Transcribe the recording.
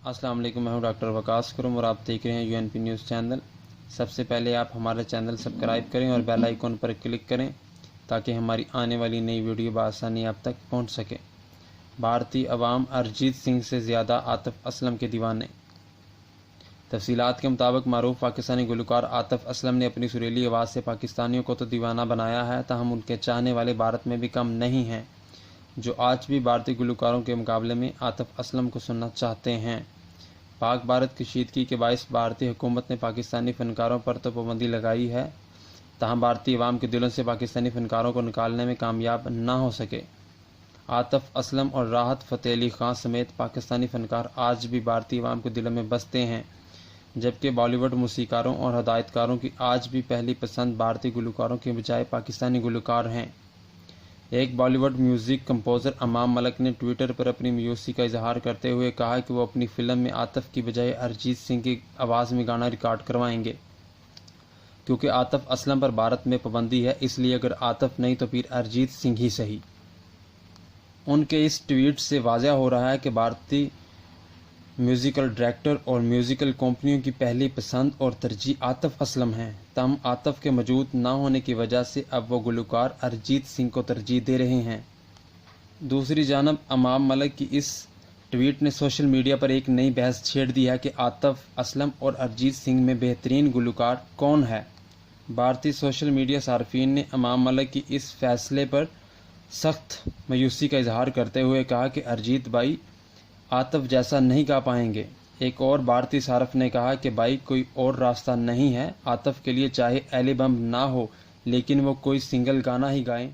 अस्सलाम वालेकुम, मैं हूं डॉक्टर वकास करम और आप देख रहे हैं यूएनपी न्यूज़ चैनल। सबसे पहले आप हमारा चैनल सब्सक्राइब करें और बेल आइकन पर क्लिक करें ताकि हमारी आने वाली नई वीडियो बआसानी आप तक पहुंच सके। भारतीय अवाम अरिजीत सिंह से ज़्यादा आतिफ असलम के दीवाने। तफसीलात के मुताबिक मारूफ पाकिस्तानी गुलकार आतिफ असलम ने अपनी सुरीली आवाज़ से पाकिस्तानियों को तो दीवाना बनाया है, ताहम उनके चाहने वाले भारत में भी कम नहीं हैं, जो आज भी भारतीय गुलकारों के मुकाबले में आतिफ असलम को सुनना चाहते हैं। पाक भारत कशीदगी के बायस भारतीय हुकूमत ने पाकिस्तानी फ़नकारों पर तो पाबंदी लगाई है, ताहम भारतीय अवाम के दिलों से पाकिस्तानी फ़नकारों को निकालने में कामयाब ना हो सके। आतिफ असलम और राहत फ़तेह अली खान समेत पाकिस्तानी फ़नकार आज भी भारतीय अवाम के दिलों में बसते हैं, जबकि बॉलीवुड मूसीकारों और हदायतकारों की आज भी पहली पसंद भारतीय गुलकारों के बजाय पाकिस्तानी गुलकार हैं। एक बॉलीवुड म्यूज़िक कंपोज़र अमाम मलिक ने ट्विटर पर अपनी मायूसी का इजहार करते हुए कहा कि वो अपनी फ़िल्म में आतिफ की बजाय अरिजीत सिंह की आवाज़ में गाना रिकॉर्ड करवाएंगे, क्योंकि आतिफ असलम पर भारत में पाबंदी है, इसलिए अगर आतिफ नहीं तो फिर अरिजीत सिंह ही सही। उनके इस ट्वीट से वाज़ह हो रहा है कि भारतीय म्यूज़िकल डायरेक्टर और म्यूज़िकल कंपनियों की पहली पसंद और तरजीह आतिफ असलम हैं। तमाम आतिफ के मौजूद ना होने की वजह से अब वो गुलकार अरिजीत सिंह को तरजीह दे रहे हैं। दूसरी जानब अमाम मलिक की इस ट्वीट ने सोशल मीडिया पर एक नई बहस छेड़ दी है कि आतिफ असलम और अरिजीत सिंह में बेहतरीन गुलकार कौन है। भारतीय सोशल मीडिया सार्फिन ने अमाम मलिक की इस फैसले पर सख्त मायूसी का इजहार करते हुए कहा कि अरिजीत भाई आतिफ जैसा नहीं गा पाएंगे। एक और भारतीय सारफ ने कहा कि भाई कोई और रास्ता नहीं है, आतिफ के लिए चाहे एल्बम ना हो लेकिन वो कोई सिंगल गाना ही गाएं।